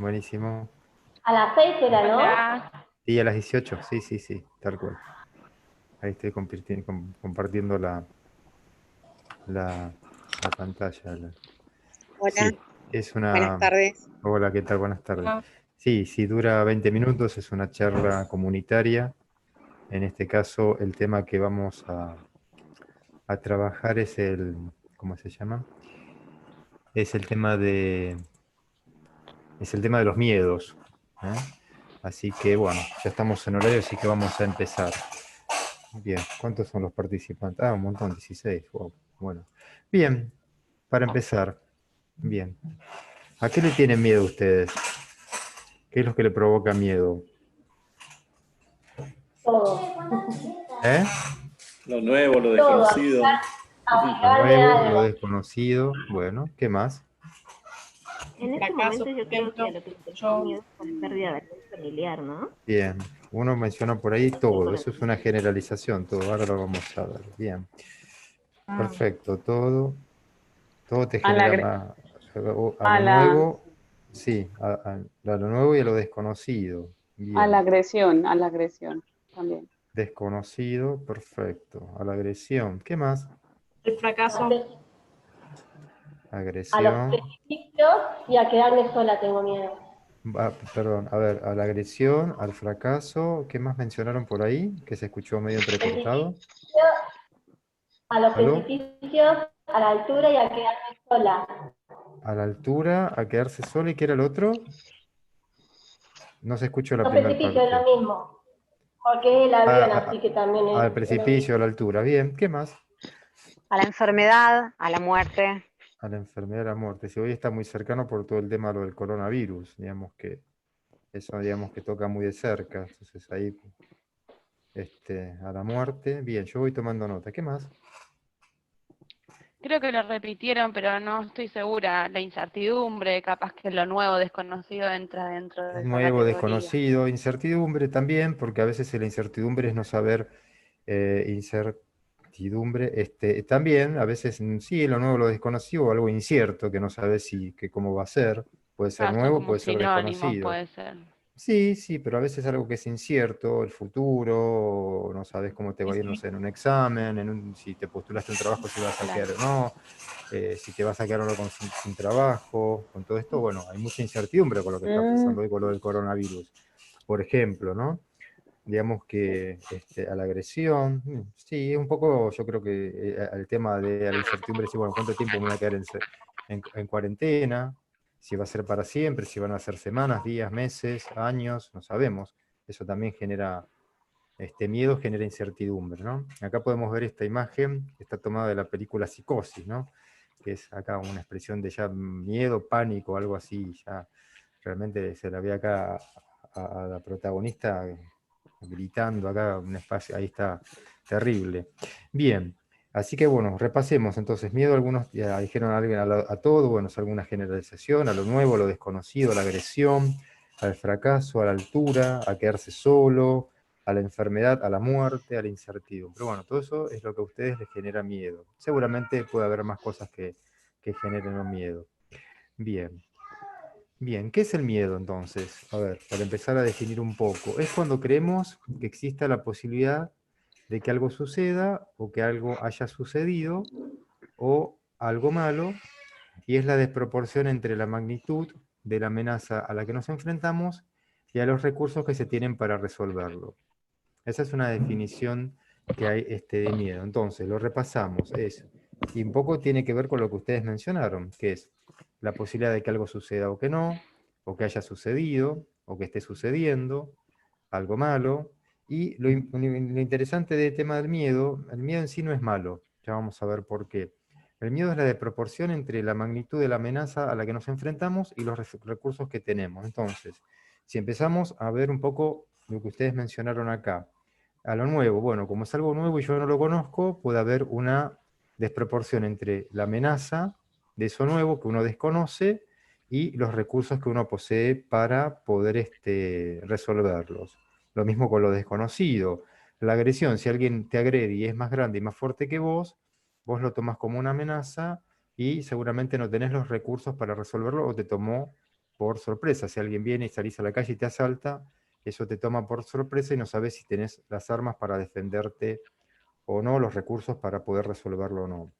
Buenísimo. A las 6 era, ¿no? Hola. Y a las 18, sí, sí, sí, tal cual. Ahí estoy compartiendo la pantalla. Hola, Sí, es buenas una... tardes. Hola, ¿qué tal? Buenas tardes. Hola. Sí, sí, dura 20 minutos, es una charla comunitaria. En este caso, el tema que vamos a trabajar es ¿cómo se llama? Es el tema de los miedos. ¿Eh? Así que bueno, ya estamos en horario, así que vamos a empezar. Bien, ¿cuántos son los participantes? Ah, un montón, 16. Wow. Bueno, bien, para empezar, bien. ¿A qué le tienen miedo ustedes? ¿Qué es lo que le provoca miedo? Todo. ¿Eh? Lo nuevo, lo Todo. desconocido. Lo Arriesgarme a nuevo, lo algo. desconocido. Bueno, ¿qué más? El En este fracaso, momento por yo creo que a ejemplo, lo que le tenemos yo, miedo es a la pérdida de algún familiar, ¿no? Bien, uno menciona por ahí Estoy todo. por Eso es eso. una generalización, todo. Ahora lo vamos a ver. Bien, perfecto. Todo te A la, genera agre- a a lo la, nuevo, sí, a lo nuevo y a lo desconocido. a la Bien. agresión también. Desconocido, perfecto. A la agresión. ¿Qué más? el Al fracaso, pre- A los Agresión. precipicios y a quedarme sola tengo miedo. Perdón, a ver, a la agresión, al fracaso. ¿Qué más mencionaron por ahí? Que se escuchó medio entrecortado. Precipicio, a los ¿Aló? precipicios, a la altura y a quedarme sola. A la altura, a quedarse solo. ¿Y qué era el otro? No se escuchó la Los primera precipicios es parte. lo mismo, porque es el Ah, avión, así que también al es lo precipicio, a mismo. la altura. Bien, ¿qué más? A la enfermedad, a la muerte. A la enfermedad, a la muerte. Si hoy está muy cercano por todo el tema de lo del coronavirus, digamos que eso digamos que toca muy de cerca. Entonces ahí a la muerte. Bien, yo voy tomando nota. ¿Qué más? creo que lo repitieron, pero no estoy segura. La incertidumbre, capaz que lo nuevo, desconocido entra dentro de esa Nuevo, categoría. desconocido, incertidumbre también, porque a veces la incertidumbre es no saber, incertidumbre, también, a veces sí, lo nuevo, lo desconocido, o algo incierto, que no sabes cómo va a ser, puede ser Ah, son nuevo, como puede ser sinónimos, desconocido. puede ser. Sí, sí, pero a veces algo que es incierto, el futuro, no sabes cómo te va Sí, a ir, no sí, sé, en un examen, si te postulaste a un trabajo, si vas a claro. quedar o no, si te vas a quedar o no sin trabajo, con todo esto, bueno, hay mucha incertidumbre con lo que está pasando Mm, hoy con lo del coronavirus. Por ejemplo, ¿no? Digamos que a la agresión, sí, un poco, yo creo que al tema de la incertidumbre, sí, bueno, ¿cuánto tiempo me voy a quedar en cuarentena? Si va a ser para siempre, si van a ser semanas, días, meses, años, no sabemos. Eso también genera, miedo genera incertidumbre, ¿no? Acá podemos ver esta imagen, que está tomada de la película Psicosis, ¿no? Que es acá una expresión de ya miedo, pánico, algo así, ya realmente se la ve acá a la protagonista gritando acá, un espacio, ahí está, terrible. Bien, así que bueno, repasemos entonces, miedo, algunos ya dijeron a alguien a todo, bueno, es alguna generalización, a lo nuevo, a lo desconocido, a la agresión, al fracaso, a la altura, a quedarse solo, a la enfermedad, a la muerte, a la incertidumbre. Pero bueno, todo eso es lo que a ustedes les genera miedo. Seguramente puede haber más cosas que generen un miedo. Bien. Bien, ¿qué es el miedo entonces? A ver, para empezar a definir un poco. Es cuando creemos que exista la posibilidad de que algo suceda o que algo haya sucedido o algo malo, y es la desproporción entre la magnitud de la amenaza a la que nos enfrentamos y a los recursos que se tienen para resolverlo. Esa es una definición que hay de miedo. Entonces, lo repasamos. Y un poco tiene que ver con lo que ustedes mencionaron, que es la posibilidad de que algo suceda o que no, o que haya sucedido, o que esté sucediendo, algo malo. Y lo interesante del tema del miedo, el miedo en sí no es malo. Ya vamos a ver por qué. El miedo es la desproporción entre la magnitud de la amenaza a la que nos enfrentamos y los recursos que tenemos. Entonces, si empezamos a ver un poco lo que ustedes mencionaron acá, a lo nuevo, bueno, como es algo nuevo y yo no lo conozco, puede haber una desproporción entre la amenaza de eso nuevo que uno desconoce y los recursos que uno posee para poder resolverlos. Lo mismo con lo desconocido. La agresión, si alguien te agrede y es más grande y más fuerte que vos lo tomás como una amenaza y seguramente no tenés los recursos para resolverlo o te tomó por sorpresa. Si alguien viene y salís a la calle y te asalta, eso te toma por sorpresa y no sabes si tenés las armas para defenderte o no, los recursos para poder resolverlo o no.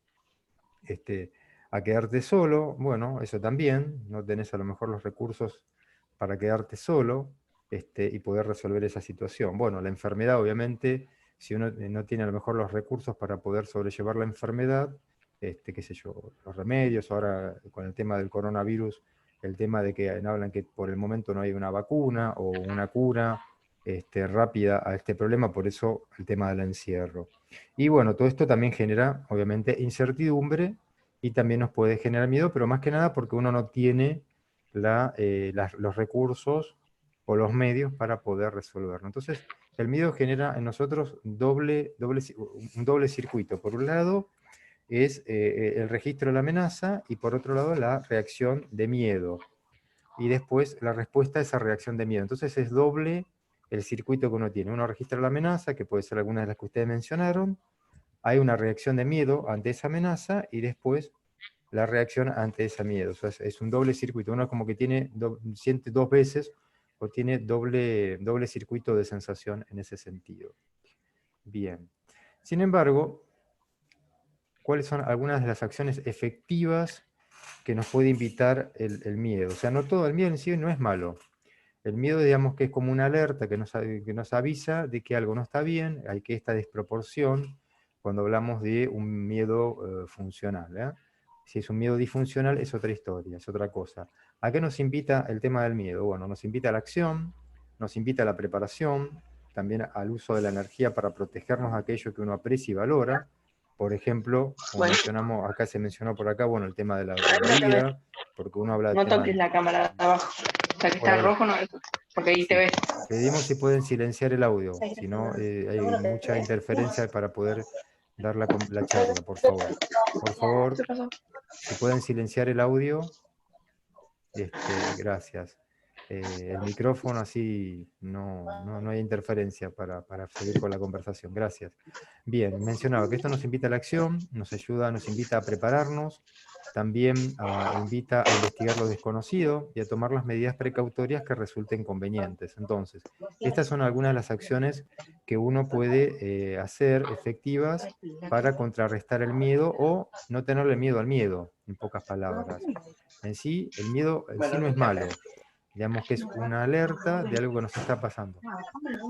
A quedarte solo, bueno, eso también, no tenés a lo mejor los recursos para quedarte solo y poder resolver esa situación. Bueno, la enfermedad, obviamente, si uno no tiene a lo mejor los recursos para poder sobrellevar la enfermedad, qué sé yo, los remedios, ahora con el tema del coronavirus, el tema de que hablan que por el momento no hay una vacuna o una cura rápida a este problema, por eso el tema del encierro. Y bueno, todo esto también genera, obviamente, incertidumbre y también nos puede generar miedo, pero más que nada porque uno no tiene los recursos o los medios para poder resolverlo. Entonces, el miedo genera en nosotros un doble circuito. Por un lado, es el registro de la amenaza y por otro lado, la reacción de miedo. Y después, la respuesta a esa reacción de miedo. Entonces, es doble el circuito que uno tiene. Uno registra la amenaza, que puede ser alguna de las que ustedes mencionaron. Hay una reacción de miedo ante esa amenaza y después la reacción ante ese miedo. O sea, es un doble circuito. Uno como que siente dos veces o tiene doble circuito de sensación en ese sentido. Bien. Sin embargo, ¿cuáles son algunas de las acciones efectivas que nos puede invitar el miedo? O sea, no todo el miedo en sí no es malo. El miedo, digamos que es como una alerta que nos avisa de que algo no está bien, hay que esta desproporción cuando hablamos de un miedo funcional. ¿eh? Si es un miedo disfuncional es otra historia, es otra cosa. ¿A qué nos invita el tema del miedo? Bueno, nos invita a la acción, nos invita a la preparación, también al uso de la energía para protegernos de aquello que uno aprecia y valora. Por ejemplo, como mencionamos, acá se mencionó por acá, bueno, el tema de la vida, porque uno habla de No toques la cámara de abajo. O sea, que está rojo, no, porque ahí te ves. Pedimos si pueden silenciar el audio, si no hay mucha interferencia para poder dar la charla, por favor. Por favor, si pueden silenciar el audio, gracias. El micrófono, así no hay interferencia para seguir con la conversación. Gracias. Bien, mencionaba que esto nos invita a la acción, nos invita a prepararnos, también invita a investigar lo desconocido y a tomar las medidas precautorias que resulten convenientes. Entonces, estas son algunas de las acciones que uno puede hacer efectivas para contrarrestar el miedo o no tenerle miedo al miedo, en pocas palabras. En sí, el miedo en sí no es malo. Digamos que es una alerta de algo que nos está pasando.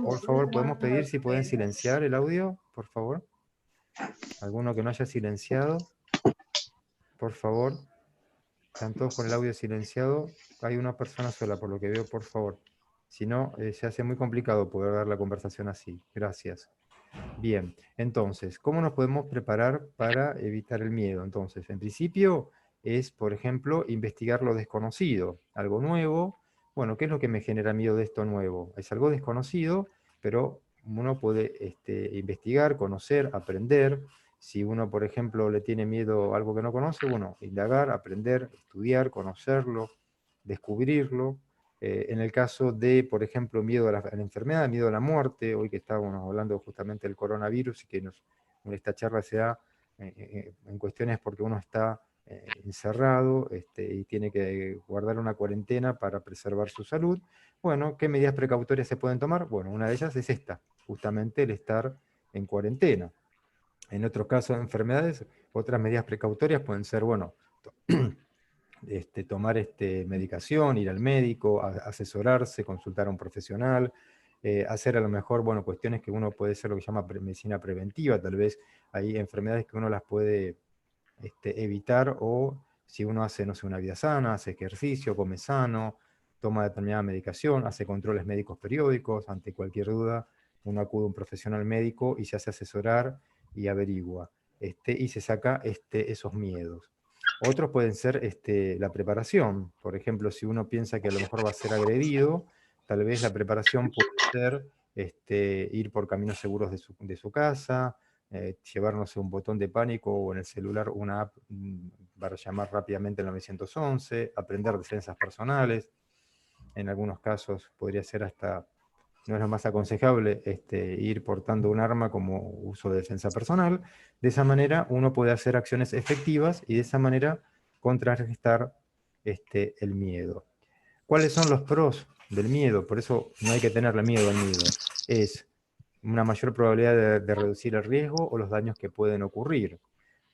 Por favor, ¿podemos pedir si pueden silenciar el audio? Por favor. ¿Alguno que no haya silenciado? Por favor. ¿Están todos con el audio silenciado? Hay una persona sola, por lo que veo, por favor. Si no, se hace muy complicado poder dar la conversación así. Gracias. Bien, entonces, ¿cómo nos podemos preparar para evitar el miedo? Entonces, en principio es, por ejemplo, investigar lo desconocido, algo nuevo. Bueno, ¿qué es lo que me genera miedo de esto nuevo? Es algo desconocido, pero uno puede investigar, conocer, aprender. Si uno, por ejemplo, le tiene miedo a algo que no conoce, bueno, indagar, aprender, estudiar, conocerlo, descubrirlo. En el caso de, por ejemplo, miedo a la enfermedad, miedo a la muerte, hoy que estábamos hablando justamente del coronavirus y que esta charla se da en cuestiones porque uno está encerrado y tiene que guardar una cuarentena para preservar su salud. Bueno, ¿qué medidas precautorias se pueden tomar? Bueno, una de ellas es esta, justamente el estar en cuarentena. En otros casos de enfermedades, otras medidas precautorias pueden ser, bueno, tomar medicación, ir al médico, asesorarse, consultar a un profesional, hacer a lo mejor, bueno, cuestiones que uno puede hacer lo que se llama medicina preventiva, tal vez hay enfermedades que uno las puede evitar, o si uno hace, no sé, una vida sana, hace ejercicio, come sano, toma determinada medicación, hace controles médicos periódicos, ante cualquier duda, uno acude a un profesional médico y se hace asesorar y averigua, y se saca esos miedos. Otros pueden ser la preparación. Por ejemplo, si uno piensa que a lo mejor va a ser agredido, tal vez la preparación puede ser ir por caminos seguros de su casa, llevarnos un botón de pánico o en el celular una app para llamar rápidamente al 911, aprender defensas personales. En algunos casos podría ser hasta, no es lo más aconsejable, ir portando un arma como uso de defensa personal. De esa manera uno puede hacer acciones efectivas y de esa manera contrarrestar el miedo. ¿Cuáles son los pros del miedo? Por eso no hay que tenerle miedo al miedo. Es una mayor probabilidad de reducir el riesgo o los daños que pueden ocurrir.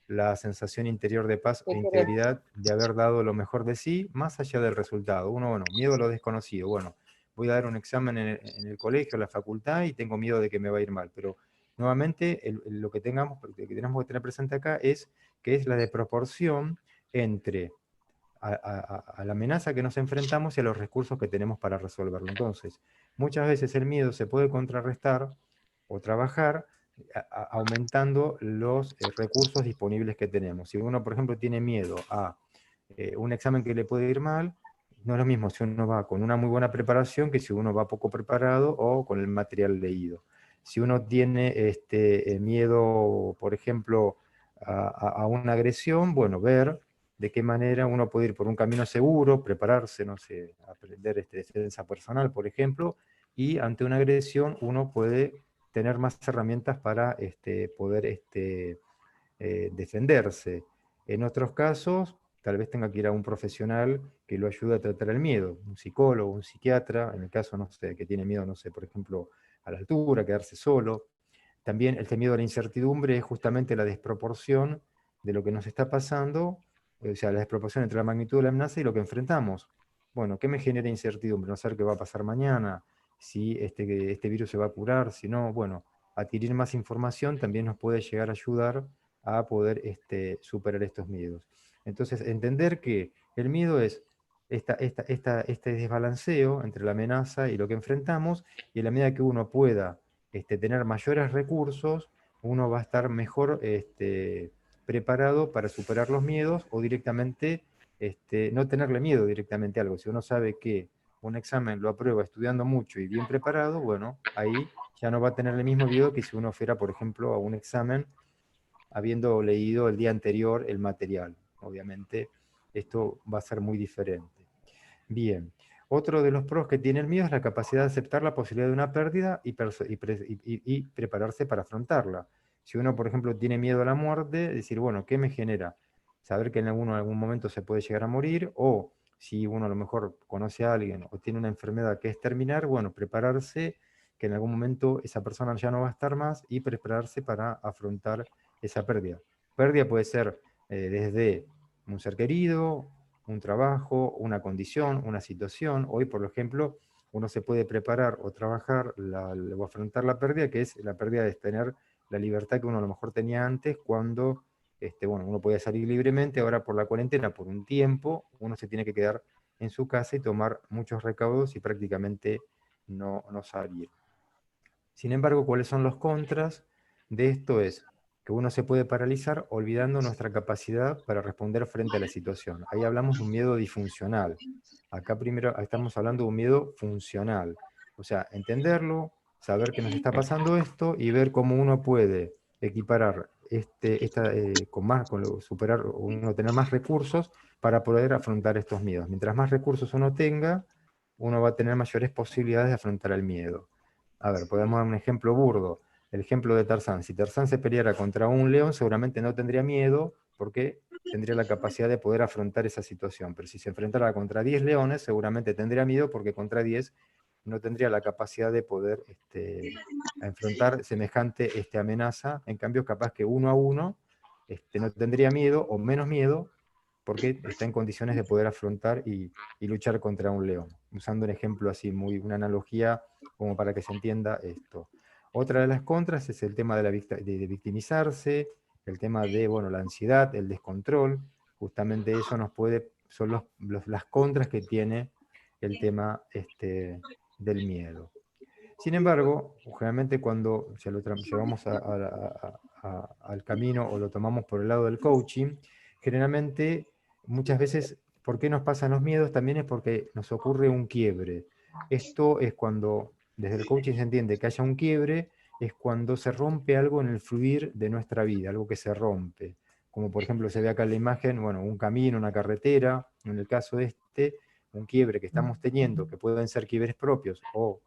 La sensación interior de paz e integridad de haber dado lo mejor de sí, más allá del resultado. Uno, bueno, miedo a lo desconocido. Bueno, voy a dar un examen en el colegio, en la facultad, y tengo miedo de que me va a ir mal. Pero nuevamente, lo que tenemos que tener presente acá es que es la desproporción entre a la amenaza que nos enfrentamos y a los recursos que tenemos para resolverlo. Entonces, muchas veces el miedo se puede contrarrestar o trabajar aumentando los recursos disponibles que tenemos. Si uno, por ejemplo, tiene miedo a un examen que le puede ir mal, no es lo mismo si uno va con una muy buena preparación que si uno va poco preparado o con el material leído. Si uno tiene miedo, por ejemplo, a una agresión, bueno, ver de qué manera uno puede ir por un camino seguro, prepararse, no sé, aprender defensa personal, por ejemplo, y ante una agresión uno puede tener más herramientas para poder defenderse. En otros casos, tal vez tenga que ir a un profesional que lo ayude a tratar el miedo, un psicólogo, un psiquiatra, en el caso, no sé, que tiene miedo, no sé, por ejemplo, a la altura, quedarse solo. También el miedo a la incertidumbre es justamente la desproporción de lo que nos está pasando, o sea, la desproporción entre la magnitud de la amenaza y lo que enfrentamos. Bueno, ¿qué me genera incertidumbre? No saber qué va a pasar mañana, si este virus se va a curar, si no, bueno, adquirir más información también nos puede llegar a ayudar a poder superar estos miedos. Entonces, entender que el miedo es este desbalanceo entre la amenaza y lo que enfrentamos, y en la medida que uno pueda tener mayores recursos, uno va a estar mejor preparado para superar los miedos o directamente no tenerle miedo directamente a algo. Si uno sabe que un examen lo aprueba estudiando mucho y bien preparado, bueno, ahí ya no va a tener el mismo miedo que si uno fuera, por ejemplo, a un examen habiendo leído el día anterior el material. Obviamente, esto va a ser muy diferente. Bien. Otro de los pros que tiene el miedo es la capacidad de aceptar la posibilidad de una pérdida y prepararse para afrontarla. Si uno, por ejemplo, tiene miedo a la muerte, decir, bueno, ¿qué me genera? Saber que en algún momento se puede llegar a morir, o si uno a lo mejor conoce a alguien o tiene una enfermedad que es terminar, bueno, prepararse que en algún momento esa persona ya no va a estar más y prepararse para afrontar esa pérdida. Pérdida puede ser desde un ser querido, un trabajo, una condición, una situación. Hoy, por ejemplo, uno se puede preparar o trabajar o afrontar la pérdida, que es la pérdida de tener la libertad que uno a lo mejor tenía antes cuando bueno, uno podía salir libremente. Ahora por la cuarentena, por un tiempo, uno se tiene que quedar en su casa y tomar muchos recaudos y prácticamente no salir. Sin embargo, ¿cuáles son los contras de esto? Es que uno se puede paralizar olvidando nuestra capacidad para responder frente a la situación. Ahí hablamos de un miedo disfuncional. Acá primero estamos hablando de un miedo funcional. O sea, entenderlo, saber que nos está pasando esto y ver cómo uno puede equiparar superar o uno tener más recursos para poder afrontar estos miedos. Mientras más recursos uno tenga, uno va a tener mayores posibilidades de afrontar el miedo. A ver, podemos dar un ejemplo burdo. El ejemplo de Tarzán. Si Tarzán se peleara contra un león, seguramente no tendría miedo, porque tendría la capacidad de poder afrontar esa situación. Pero si se enfrentara contra 10 leones, seguramente tendría miedo, porque contra 10 no tendría la capacidad de poder enfrentar semejante amenaza. En cambio, capaz que 1 a 1 no tendría miedo o menos miedo, porque está en condiciones de poder afrontar y luchar contra un león. Usando un ejemplo así, una analogía como para que se entienda esto. Otra de las contras es el tema de victimizarse, el tema de, bueno, la ansiedad, el descontrol. Justamente eso son las contras que tiene el tema del miedo. Sin embargo, generalmente cuando ya lo llevamos al camino o lo tomamos por el lado del coaching, generalmente, muchas veces, ¿por qué nos pasan los miedos? También es porque nos ocurre un quiebre. Esto es cuando, desde el coaching se entiende que haya un quiebre, es cuando se rompe algo en el fluir de nuestra vida, algo que se rompe. Como por ejemplo se ve acá en la imagen, bueno, un camino, una carretera, en el caso de un quiebre que estamos teniendo, que pueden ser quiebres propios o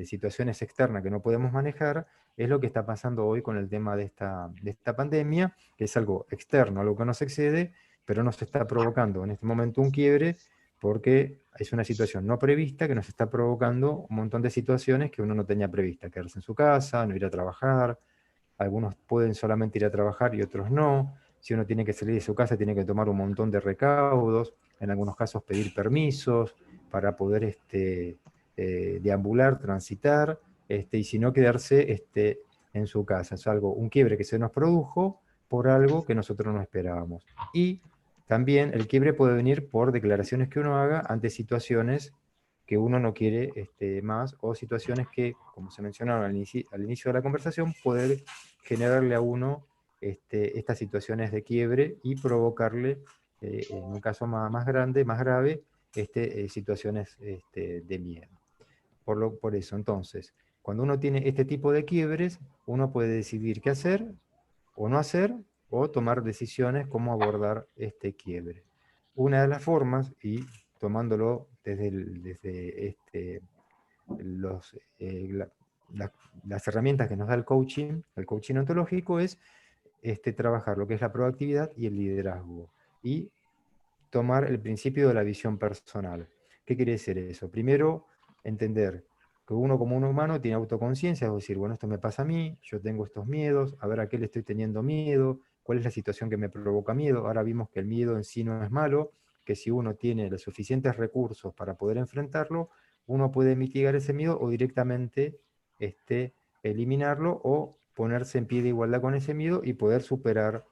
situaciones externas que no podemos manejar, es lo que está pasando hoy con el tema de esta pandemia, que es algo externo, algo que nos excede, pero nos está provocando en este momento un quiebre, porque es una situación no prevista que nos está provocando un montón de situaciones que uno no tenía prevista, quedarse en su casa, no ir a trabajar, algunos pueden solamente ir a trabajar y otros no. Si uno tiene que salir de su casa, tiene que tomar un montón de recaudos, en algunos casos pedir permisos para poder deambular, transitar, y si no quedarse en su casa. Es un quiebre que se nos produjo por algo que nosotros no esperábamos. Y también el quiebre puede venir por declaraciones que uno haga ante situaciones que uno no quiere más, o situaciones que, como se mencionaron al inicio de la conversación, pueden generarle a uno estas situaciones de quiebre y provocarle, en un caso más grande, más grave, situaciones de miedo. Por eso, entonces, cuando uno tiene este tipo de quiebres, uno puede decidir qué hacer o no hacer, o tomar decisiones cómo abordar este quiebre. Una de las formas, y tomándolo desde las herramientas que nos da el coaching ontológico, es trabajar lo que es la proactividad y el liderazgo, y tomar el principio de la visión personal. ¿Qué quiere decir eso? Primero, entender que uno como un humano tiene autoconciencia, es decir, bueno, esto me pasa a mí, yo tengo estos miedos, a ver a qué le estoy teniendo miedo, cuál es la situación que me provoca miedo. Ahora vimos que el miedo en sí no es malo, que si uno tiene los suficientes recursos para poder enfrentarlo, uno puede mitigar ese miedo o directamente eliminarlo, o ponerse en pie de igualdad con ese miedo y poder superar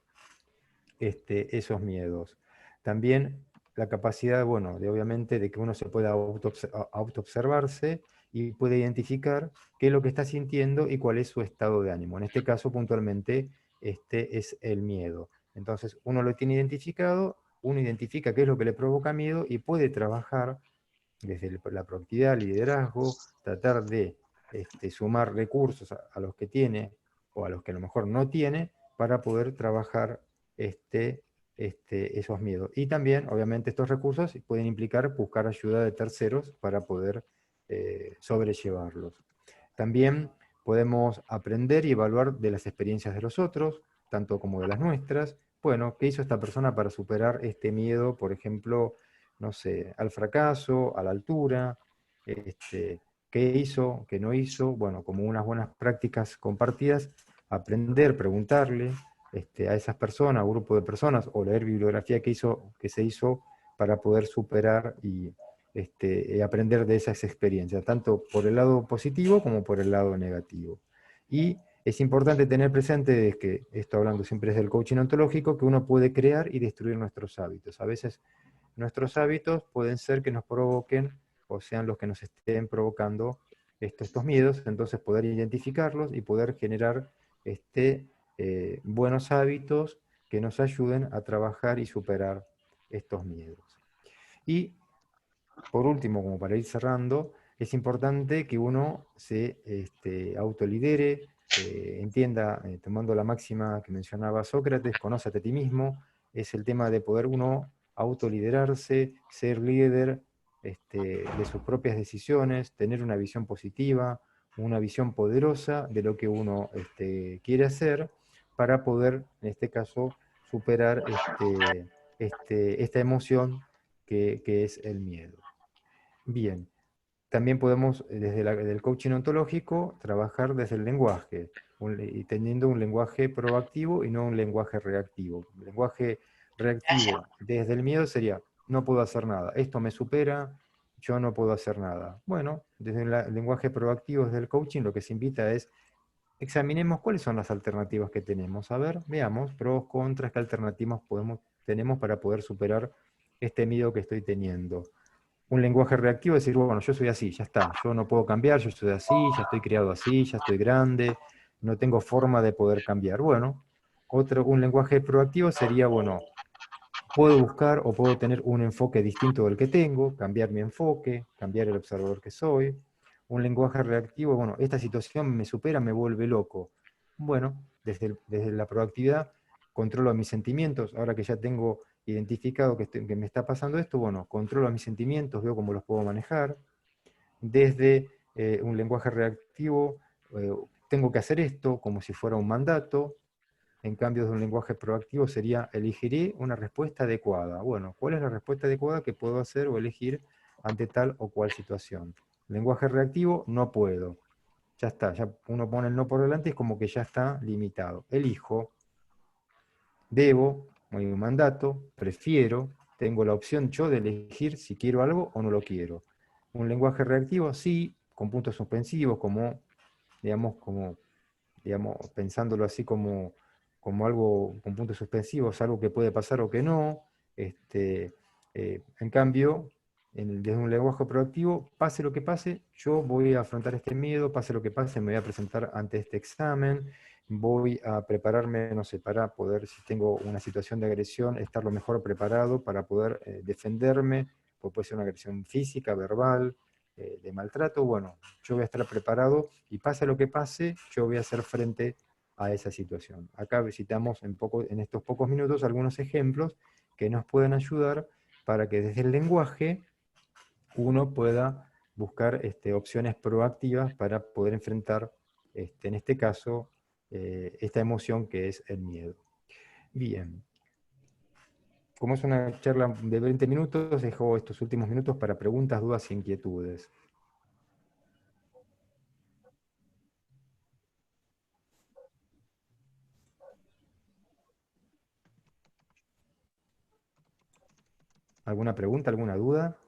esos miedos. También la capacidad, bueno, obviamente de que uno se pueda autoobservarse y puede identificar qué es lo que está sintiendo y cuál es su estado de ánimo. En este caso, puntualmente, es el miedo. Entonces, uno lo tiene identificado, uno identifica qué es lo que le provoca miedo y puede trabajar desde la proactividad, el liderazgo, tratar de sumar recursos a los que tiene o a los que a lo mejor no tiene, para poder trabajar esos miedos. Y también, obviamente, estos recursos pueden implicar buscar ayuda de terceros para poder sobrellevarlos. También podemos aprender y evaluar de las experiencias de los otros, tanto como de las nuestras. Bueno, ¿qué hizo esta persona para superar este miedo, por ejemplo, no sé, al fracaso, a la altura? ¿Qué hizo, qué no hizo? Bueno, como unas buenas prácticas compartidas, aprender, preguntarle a esas personas, a un grupo de personas, o leer bibliografía que se hizo para poder superar y aprender de esas experiencias, tanto por el lado positivo como por el lado negativo. Y es importante tener presente, que esto hablando siempre es del coaching ontológico, que uno puede crear y destruir nuestros hábitos. A veces nuestros hábitos pueden ser que nos provoquen, o sean los que nos estén provocando estos miedos, entonces poder identificarlos y poder generar buenos hábitos que nos ayuden a trabajar y superar estos miedos. Y por último, como para ir cerrando, es importante que uno se autolidere, entienda, tomando la máxima que mencionaba Sócrates, conócete a ti mismo. Es el tema de poder uno autoliderarse, ser líder de sus propias decisiones, tener una visión positiva, una visión poderosa de lo que uno quiere hacer, para poder, en este caso, superar esta emoción que es el miedo. Bien, también podemos, desde el coaching ontológico, trabajar desde el lenguaje, y teniendo un lenguaje proactivo y no un lenguaje reactivo. El lenguaje reactivo desde el miedo sería: no puedo hacer nada, esto me supera, yo no puedo hacer nada. Bueno, desde el lenguaje proactivo, desde el coaching, lo que se invita es: examinemos cuáles son las alternativas que tenemos. A ver, veamos pros, contras, qué alternativas tenemos para poder superar este miedo que estoy teniendo. Un lenguaje reactivo es decir, bueno, yo soy así, ya está, yo no puedo cambiar, yo soy así, ya estoy criado así, ya estoy grande, no tengo forma de poder cambiar. Bueno, un lenguaje proactivo sería, bueno, puedo buscar o puedo tener un enfoque distinto del que tengo, cambiar mi enfoque, cambiar el observador que soy. Un lenguaje reactivo, bueno, esta situación me supera, me vuelve loco. Bueno, desde la proactividad controlo mis sentimientos. Ahora que ya tengo identificado que me está pasando esto, bueno, controlo mis sentimientos, veo cómo los puedo manejar. Desde un lenguaje reactivo, tengo que hacer esto como si fuera un mandato. En cambio, de un lenguaje proactivo sería, elegiré una respuesta adecuada. Bueno, ¿cuál es la respuesta adecuada que puedo hacer o elegir ante tal o cual situación? Lenguaje reactivo, no puedo. Ya está, ya uno pone el no por delante y es como que ya está limitado. Elijo, debo, hay un mandato, prefiero, tengo la opción yo de elegir si quiero algo o no lo quiero. Un lenguaje reactivo, sí, con puntos suspensivos, digamos, pensándolo así como algo con puntos suspensivos, algo que puede pasar o que no. En cambio, desde un lenguaje proactivo, pase lo que pase, yo voy a afrontar este miedo, pase lo que pase, me voy a presentar ante este examen, voy a prepararme, no sé, para poder, si tengo una situación de agresión, estar lo mejor preparado para poder defenderme, pues puede ser una agresión física, verbal, de maltrato. Bueno, yo voy a estar preparado y pase lo que pase, yo voy a hacer frente a esa situación. Acá visitamos en estos pocos minutos algunos ejemplos que nos pueden ayudar para que desde el lenguaje uno pueda buscar opciones proactivas para poder enfrentar, en este caso, esta emoción que es el miedo. Bien. Como es una charla de 20 minutos, dejo estos últimos minutos para preguntas, dudas e inquietudes. ¿Alguna pregunta, alguna duda?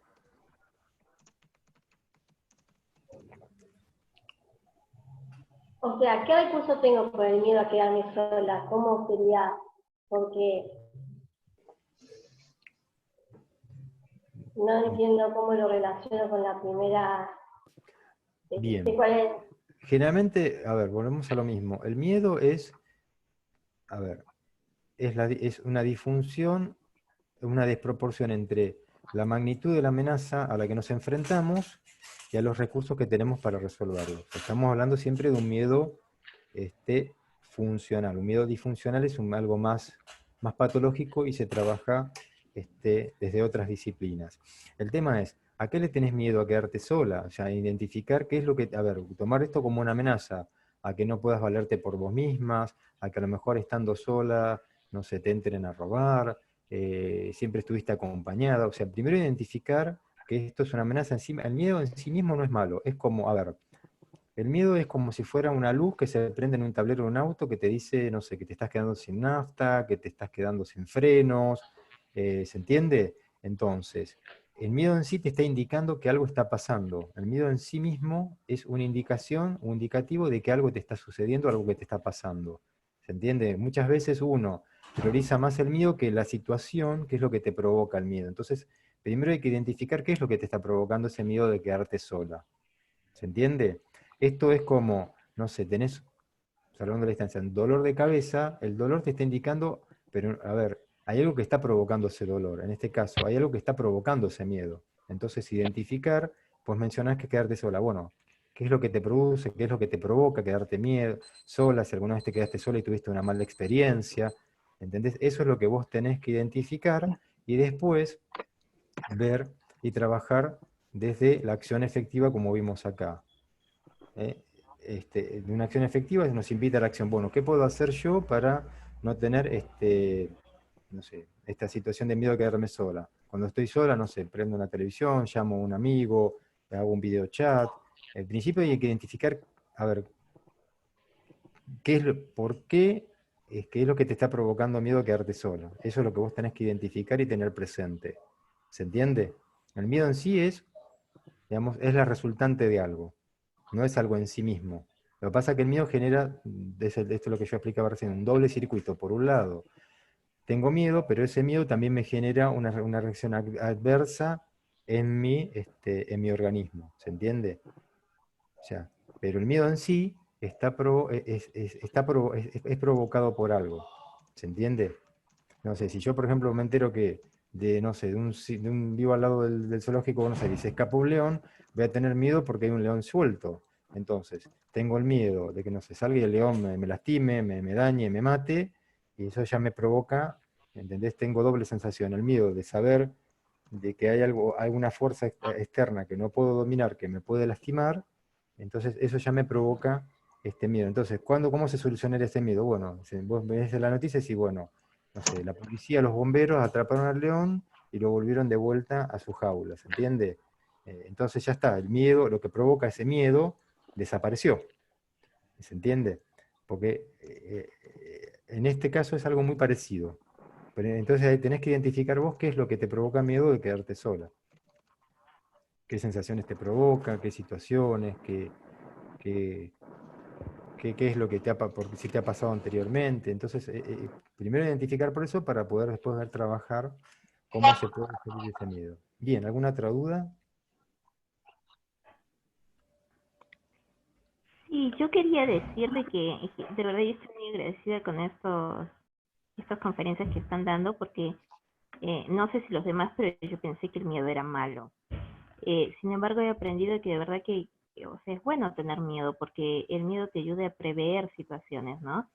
O sea, ¿qué recurso tengo por el miedo a quedarme sola? ¿Cómo sería? Porque no entiendo cómo lo relaciono con la primera. Bien. ¿Cuál es? Generalmente, a ver, volvemos a lo mismo. El miedo es, a ver, es una disfunción, una desproporción entre la magnitud de la amenaza a la que nos enfrentamos y a los recursos que tenemos para resolverlo. Estamos hablando siempre de un miedo funcional. Un miedo disfuncional es algo más patológico y se trabaja desde otras disciplinas. El tema es, ¿a qué le tenés miedo? A quedarte sola, o sea, identificar qué es lo que, a ver, tomar esto como una amenaza, a que no puedas valerte por vos mismas, a que a lo mejor estando sola, no se te entren a robar, siempre estuviste acompañada. O sea, primero identificar que esto es una amenaza en sí. El miedo en sí mismo no es malo, es como, a ver, el miedo es como si fuera una luz que se prende en un tablero de un auto que te dice, no sé, que te estás quedando sin nafta, que te estás quedando sin frenos, ¿se entiende? Entonces, el miedo en sí te está indicando que algo está pasando. El miedo en sí mismo es una indicación, un indicativo de que algo te está sucediendo, algo que te está pasando. ¿Se entiende? Muchas veces uno prioriza más el miedo que la situación, que es lo que te provoca el miedo. Entonces, primero hay que identificar qué es lo que te está provocando ese miedo de quedarte sola. ¿Se entiende? Esto es como, no sé, tenés, salvando la distancia, un dolor de cabeza, el dolor te está indicando, pero a ver, hay algo que está provocando ese dolor. En este caso, hay algo que está provocando ese miedo. Entonces, identificar, pues mencionás que quedarte sola. Bueno, ¿qué es lo que te produce? ¿Qué es lo que te provoca quedarte sola? Si alguna vez te quedaste sola y tuviste una mala experiencia, ¿entendés? Eso es lo que vos tenés que identificar y después ver y trabajar desde la acción efectiva como vimos acá. De una acción efectiva nos invita a la acción. Bueno, ¿qué puedo hacer yo para no tener no sé, esta situación de miedo a quedarme sola? Cuando estoy sola, no sé, prendo una televisión, llamo a un amigo, hago un video chat. Al principio hay que identificar, a ver, por qué qué es lo que te está provocando miedo a quedarte sola. Eso es lo que vos tenés que identificar y tener presente. ¿Se entiende? El miedo en sí es, digamos, es la resultante de algo. No es algo en sí mismo. Lo que pasa es que el miedo genera, esto es lo que yo explicaba recién, un doble circuito. Por un lado, tengo miedo, pero ese miedo también me genera una reacción adversa en mi organismo. ¿Se entiende? O sea, pero el miedo en sí es provocado por algo. ¿Se entiende? No sé, si yo, por ejemplo, me entero que no sé, vivo al lado del zoológico, no sé, y se escapa un león, voy a tener miedo porque hay un león suelto. Entonces, tengo el miedo de que, no sé, salga y el león me lastime, me dañe, me mate, y eso ya me provoca, ¿entendés? Tengo doble sensación, el miedo de saber de que hay alguna fuerza externa que no puedo dominar, que me puede lastimar, entonces eso ya me provoca este miedo. Entonces, ¿cómo se solucionaría este miedo? Bueno, vos ves la noticia y decís, bueno, no sé, la policía, los bomberos atraparon al león y lo volvieron de vuelta a su jaula, ¿se entiende? Entonces ya está, el miedo, lo que provoca ese miedo, desapareció, ¿se entiende? Porque en este caso es algo muy parecido. Pero entonces ahí tenés que identificar vos qué es lo que te provoca miedo de quedarte sola. Qué sensaciones te provoca, qué situaciones, qué es lo que porque si te ha pasado anteriormente. Entonces, primero identificar por eso para poder después ver trabajar cómo se puede salir de ese miedo. Bien, ¿alguna otra duda? Sí, yo quería decirle que de verdad yo estoy muy agradecida con estas conferencias que están dando porque no sé si los demás, pero yo pensé que el miedo era malo. Sin embargo, he aprendido que de verdad que, o sea, es bueno tener miedo porque el miedo te ayuda a prever situaciones, ¿no?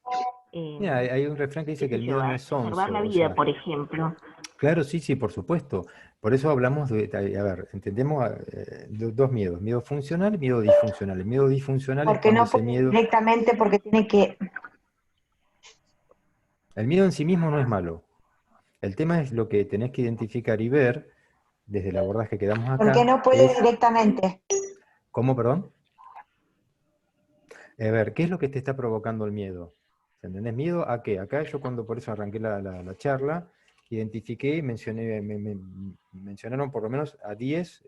Mira, hay un refrán que Qué dice que sé el yo, miedo no a es salvar sonso, la o vida, sea, por ejemplo. claro, sí, sí, por supuesto. Por eso hablamos a ver, entendemos dos miedos, miedo funcional y miedo disfuncional. El miedo disfuncional es Porque cuando no ese puede miedo, directamente, porque tiene que, el miedo en sí mismo no es malo. El tema es lo que tenés que identificar y ver, desde el abordaje que damos porque acá, no puede es, directamente. ¿cómo, perdón? A ver, ¿qué es lo que te está provocando el miedo? ¿Entendés? ¿Miedo a qué? Acá yo cuando por eso arranqué la charla, identifiqué y mencioné, mencionaron por lo menos a 10,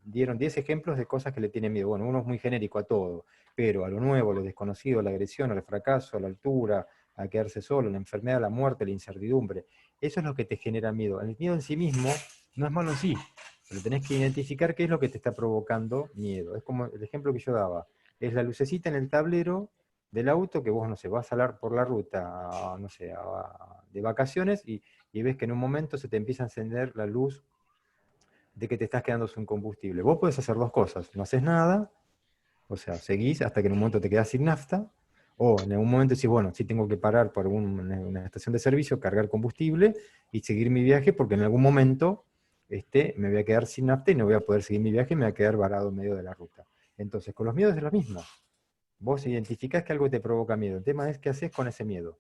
dieron 10 ejemplos de cosas que le tienen miedo. Bueno, uno es muy genérico a todo, pero a lo nuevo, a lo desconocido, a la agresión, al fracaso, a la altura, a quedarse solo, a la enfermedad, a la muerte, a la incertidumbre. Eso es lo que te genera miedo. El miedo en sí mismo no es malo en sí, pero tenés que identificar qué es lo que te está provocando miedo. Es como el ejemplo que yo daba. Es la lucecita en el tablero del auto que vos, no sé, vas a hablar por la ruta, no sé, de vacaciones y ves que en un momento se te empieza a encender la luz de que te estás quedando sin combustible. Vos podés hacer dos cosas, no haces nada, o sea, seguís hasta que en un momento te quedás sin nafta, o en algún momento decís, bueno, sí tengo que parar por una estación de servicio, cargar combustible y seguir mi viaje porque en algún momento me voy a quedar sin nafta y no voy a poder seguir mi viaje y me voy a quedar varado en medio de la ruta. Entonces, con los miedos es lo mismo. Vos identificás que algo te provoca miedo. El tema es qué haces con ese miedo.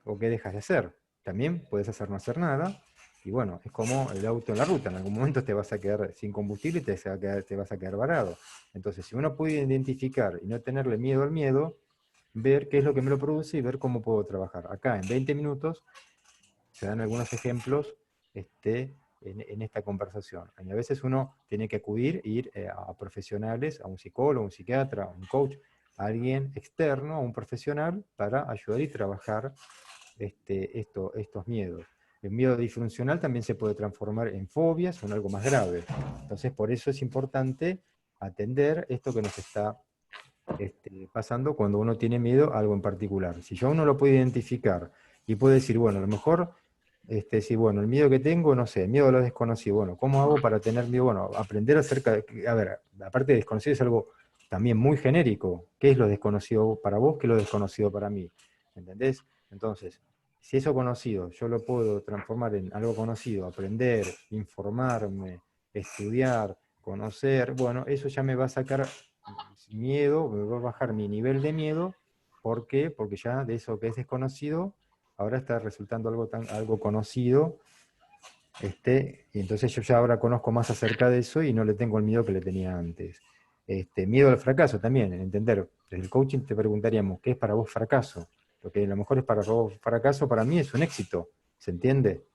O qué dejas de hacer. También puedes hacer no hacer nada. Y bueno, es como el auto en la ruta. En algún momento te vas a quedar sin combustible y te vas a quedar varado. Entonces, si uno puede identificar y no tenerle miedo al miedo, ver qué es lo que me lo produce y ver cómo puedo trabajar. Acá, en 20 minutos, se dan algunos ejemplos en esta conversación. Y a veces uno tiene que acudir, ir a profesionales, a un psicólogo, un psiquiatra, a un coach, a alguien externo, a un profesional, para ayudar y trabajar estos miedos. El miedo disfuncional también se puede transformar en fobias o en algo más grave. Entonces, por eso es importante atender esto que nos está pasando cuando uno tiene miedo a algo en particular. Si yo uno lo puede identificar y puede decir, bueno, a lo mejor, si bueno, el miedo que tengo, no sé, miedo a lo desconocido, bueno, ¿cómo hago para tener miedo? Bueno, aprender acerca de, a ver, aparte de desconocido es algo también muy genérico. ¿Qué es lo desconocido para vos? ¿Qué es lo desconocido para mí? ¿Entendés? Entonces, si eso conocido yo lo puedo transformar en algo conocido, aprender, informarme, estudiar, conocer, bueno, eso ya me va a sacar miedo, me va a bajar mi nivel de miedo. ¿Por qué? Porque ya de eso que es desconocido, ahora está resultando algo conocido, y entonces yo ya ahora conozco más acerca de eso y no le tengo el miedo que le tenía antes. Miedo al fracaso también, entender. Desde el coaching te preguntaríamos, ¿qué es para vos fracaso? Lo que a lo mejor es para vos fracaso, para mí es un éxito, ¿se entiende?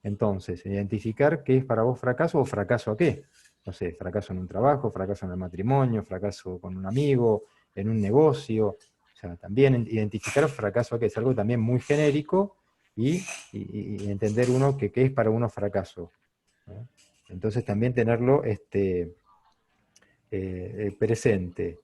Entonces, identificar qué es para vos fracaso o fracaso a qué. No sé, fracaso en un trabajo, fracaso en el matrimonio, fracaso con un amigo, en un negocio. O sea, también identificar fracaso a qué es algo también muy genérico y entender uno que qué es para uno fracaso, ¿no? Entonces también tenerlo presente.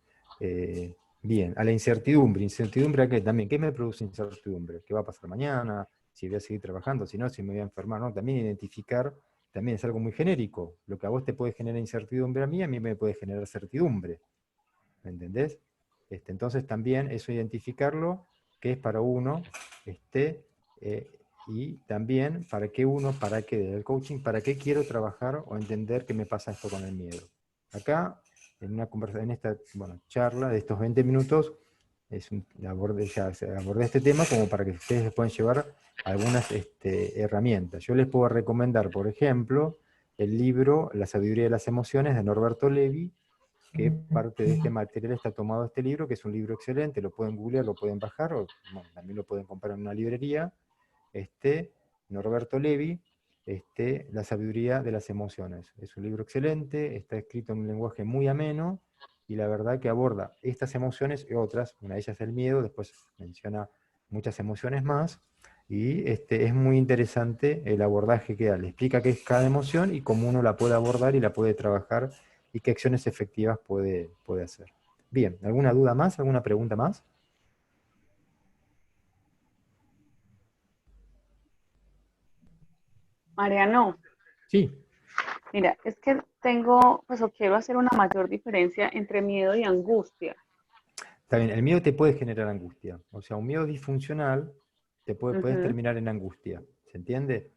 Bien, a la incertidumbre. ¿Incertidumbre a qué? También, ¿qué me produce incertidumbre? ¿Qué va a pasar mañana? Si voy a seguir trabajando, si no, si me voy a enfermar, ¿no? También identificar, también es algo muy genérico. Lo que a vos te puede generar incertidumbre a mí me puede generar certidumbre. ¿Me entendés? Entonces también eso identificarlo, qué es para uno, y también para qué desde el coaching, para qué quiero trabajar o entender qué me pasa esto con el miedo. Acá en una conversación, en esta charla de estos 20 minutos, abordé este tema como para que ustedes les puedan llevar algunas herramientas. Yo les puedo recomendar, por ejemplo, el libro La sabiduría de las emociones de Norberto Levi, que parte de este material está tomado de este libro, que es un libro excelente, lo pueden googlear, lo pueden bajar, o también lo pueden comprar en una librería. Norberto Levi, La sabiduría de las emociones. Es un libro excelente, está escrito en un lenguaje muy ameno, y la verdad que aborda estas emociones y otras, una de ellas es el miedo, después menciona muchas emociones más, y es muy interesante el abordaje que da. Le explica qué es cada emoción y cómo uno la puede abordar y la puede trabajar, y qué acciones efectivas puede hacer. Bien, ¿alguna duda más? ¿Alguna pregunta más? Mariano, Sí. mira, es que tengo, pues o quiero hacer una mayor diferencia entre miedo y angustia. Está bien, el miedo te puede generar angustia. O sea, un miedo disfuncional puedes Ujú, terminar en angustia. ¿Se entiende?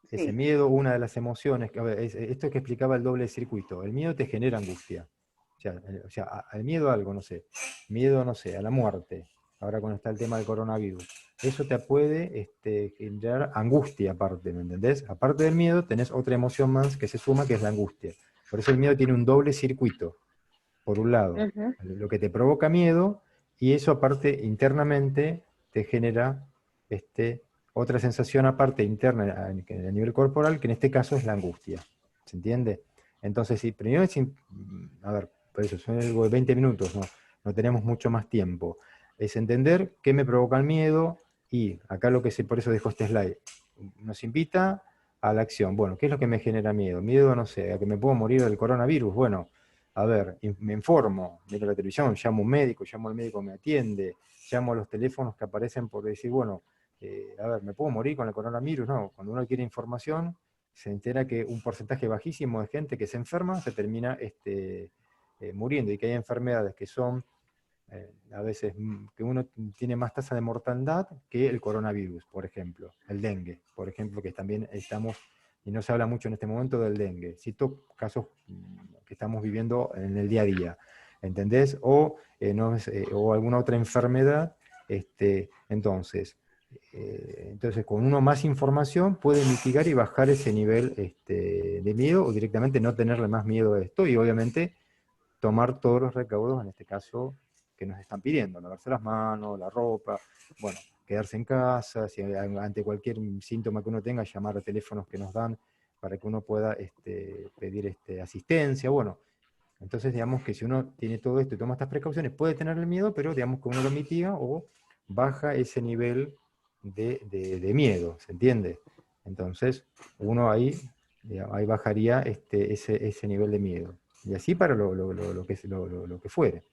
Ese sí, miedo, una de las emociones, a ver, esto que explicaba el doble circuito, el miedo te genera angustia. O sea, al miedo a algo, no sé, miedo, no sé, a la muerte, ahora cuando está el tema del coronavirus, eso te puede generar angustia aparte, ¿me entendés? Aparte del miedo, tenés otra emoción más que se suma, que es la angustia. Por eso el miedo tiene un doble circuito. Por un lado, ujú, lo que te provoca miedo, y eso aparte internamente te genera otra sensación aparte interna a nivel corporal, que en este caso es la angustia. ¿Se entiende? Entonces, si primero a ver, por eso son algo de 20 minutos, no tenemos mucho más tiempo. Es entender qué me provoca el miedo, y acá por eso dejo este slide. Nos invita a la acción. Bueno, ¿qué es lo que me genera miedo? Miedo, no sé, a que me puedo morir del coronavirus. Bueno, a ver, me informo, miro la televisión, llamo a un médico, llamo al médico, me atiende, llamo a los teléfonos que aparecen por decir, bueno, a ver, ¿me puedo morir con el coronavirus? No, cuando uno quiere información, se entera que un porcentaje bajísimo de gente que se enferma se termina muriendo, y que hay enfermedades que son a veces que uno tiene más tasa de mortandad que el coronavirus, por ejemplo, el dengue, por ejemplo, que también estamos, y no se habla mucho en este momento del dengue, cito casos que estamos viviendo en el día a día, ¿entendés? O alguna otra enfermedad, entonces con uno más información puede mitigar y bajar ese nivel de miedo, o directamente no tenerle más miedo a esto, y obviamente tomar todos los recaudos, en este caso, que nos están pidiendo: lavarse las manos, la ropa, bueno, quedarse en casa, si ante cualquier síntoma que uno tenga, llamar a teléfonos que nos dan para que uno pueda pedir asistencia. Bueno, entonces digamos que si uno tiene todo esto y toma estas precauciones, puede tener el miedo, pero digamos que uno lo mitiga o baja ese nivel de miedo, ¿se entiende? Entonces, uno ahí bajaría ese nivel de miedo. Y así para lo que fuere.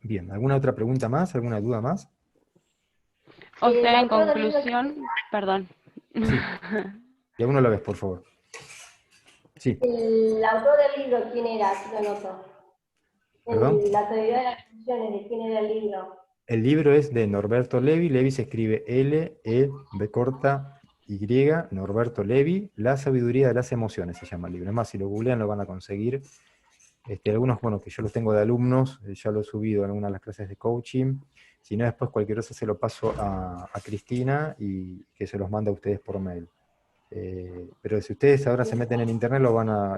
Bien, ¿alguna otra pregunta más? ¿Alguna duda más? O El sea, en autor del libro, conclusión, perdón. Sí, y a uno la vez, por favor. Sí, el autor del libro, ¿quién era? Aquí lo noto. perdón. La sabiduría de las emociones, ¿de quién era el libro? El libro es de Norberto Levi. Levi se escribe L-E-B corta Y, Norberto Levi. La sabiduría de las emociones se llama el libro. Es más, si lo googlean lo van a conseguir. Algunos, bueno, que yo los tengo de alumnos, ya lo he subido en algunas de las clases de coaching. Si no, después cualquier cosa se lo paso a Cristina, y que se los manda a ustedes por mail. Pero si ustedes ahora se meten en internet,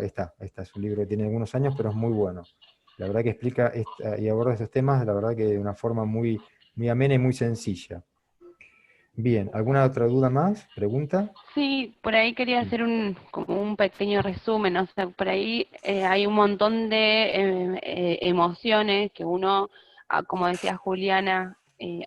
está, es un libro que tiene algunos años, pero es muy bueno. La verdad que explica y aborda esos temas, la verdad que de una forma muy, muy amena y muy sencilla. Bien, ¿alguna otra duda más? ¿Pregunta? Sí, por ahí quería Sí. hacer como un pequeño resumen, o sea, por ahí hay un montón de emociones que uno, como decía Juliana,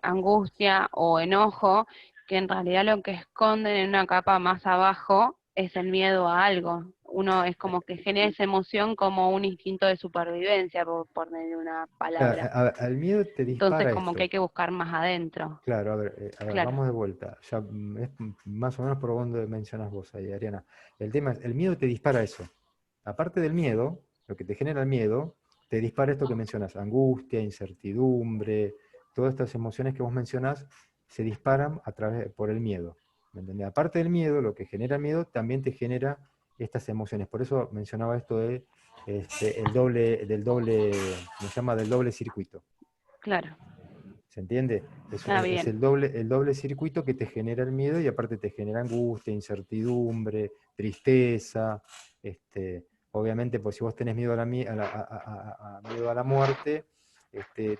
angustia o enojo, que en realidad lo que esconden en una capa más abajo es el miedo a algo. Uno es como que genera esa emoción como un instinto de supervivencia, por poner una palabra. Al miedo te Entonces dispara como que hay esto. que buscar más adentro, Claro, a ver, claro. vamos de vuelta. Ya, es más o menos por donde mencionas vos ahí, Ariana. El tema es, el miedo te dispara eso. Aparte del miedo, lo que te genera el miedo, te dispara esto que mencionas: angustia, incertidumbre, todas estas emociones que vos mencionás se disparan por el miedo. ¿Me entendés? Aparte del miedo, lo que genera miedo también te genera estas emociones. Por eso mencionaba esto de del doble, se llama del doble circuito. Claro. ¿Se entiende? Es Bien. el doble circuito que te genera el miedo y aparte te genera angustia, incertidumbre, tristeza. Obviamente, pues si vos tenés miedo miedo a la muerte,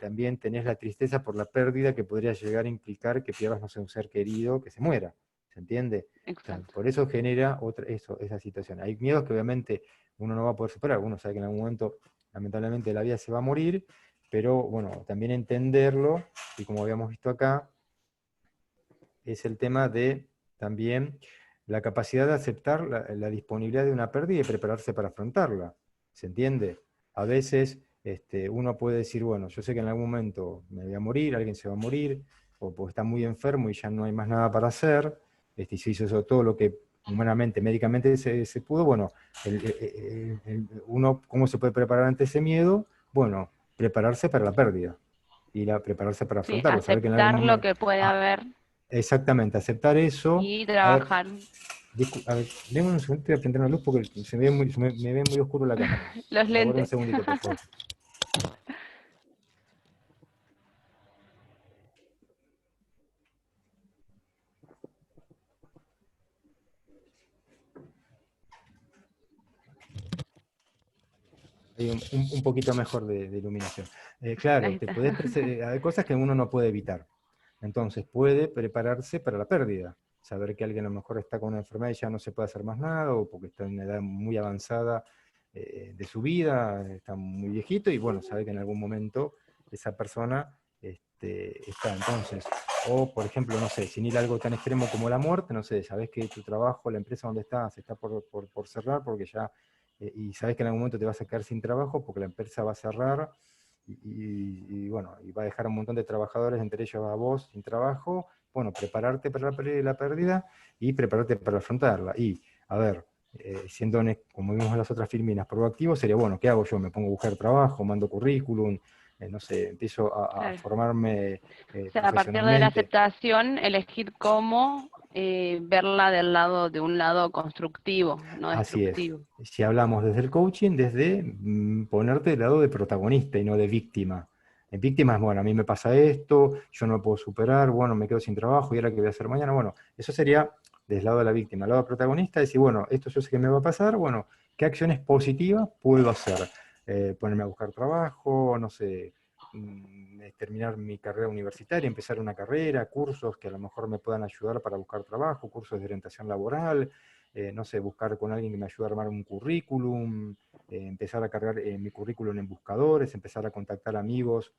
también tenés la tristeza por la pérdida que podría llegar a implicar que pierdas, no sé, un ser querido que se muera. ¿Se entiende? Exacto. Por eso genera esa situación. Hay miedos que obviamente uno no va a poder superar. Uno sabe que en algún momento, lamentablemente, la vida se va a morir, pero bueno, también entenderlo, y como habíamos visto acá, es el tema de también la capacidad de aceptar la disponibilidad de una pérdida y prepararse para afrontarla. ¿Se entiende? A veces uno puede decir, bueno, yo sé que en algún momento me voy a morir, alguien se va a morir, o porque está muy enfermo y ya no hay más nada para hacer, y se hizo todo lo que humanamente, médicamente se pudo, bueno, uno, ¿cómo se puede preparar ante ese miedo? Bueno, prepararse para la pérdida, y prepararse para Sí, afrontarlo, saber que en algún aceptar lo momento... que puede haber Exactamente, aceptar eso. y A ver, trabajar. a ver, denme un segundo, voy a prender una luz porque me ve muy oscuro la cámara. Los Aguarda un lentes. segundito, por favor. Hay un poquito mejor de iluminación. Claro, Ahí está. hay cosas que uno no puede evitar. Entonces puede prepararse para la pérdida. Saber que alguien a lo mejor está con una enfermedad y ya no se puede hacer más nada, o porque está en una edad muy avanzada de su vida, está muy viejito, y bueno, sabe que en algún momento esa persona está. Entonces, o por ejemplo, no sé, sin ir a algo tan extremo como la muerte, no sé, sabes que tu trabajo, la empresa donde estás, está por cerrar porque ya y sabes que en algún momento te vas a quedar sin trabajo porque la empresa va a cerrar y bueno, y va a dejar a un montón de trabajadores, entre ellos a vos, sin trabajo. Bueno, prepararte para la pérdida y prepararte para afrontarla. Y, a ver, siendo, como vimos en las otras filminas, proactivo, sería, bueno, ¿qué hago yo? Me pongo a buscar trabajo, mando currículum, no sé, empiezo a Claro. formarme O sea, a partir de la profesionalmente. aceptación, elegir cómo verla de un lado constructivo, no Así es. destructivo. Si hablamos desde el coaching, desde ponerte del lado de protagonista y no de víctima. En víctima es, bueno, a mí me pasa esto, yo no lo puedo superar, bueno, me quedo sin trabajo, y ahora qué voy a hacer mañana. Bueno, eso sería del lado de la víctima. Del lado protagonista, decir, bueno, esto yo sé que me va a pasar, bueno, ¿qué acciones positivas puedo hacer? Ponerme a buscar trabajo, no sé, terminar mi carrera universitaria, empezar una carrera, cursos que a lo mejor me puedan ayudar para buscar trabajo, cursos de orientación laboral, no sé, buscar con alguien que me ayude a armar un currículum, empezar a cargar mi currículum en buscadores, empezar a contactar amigos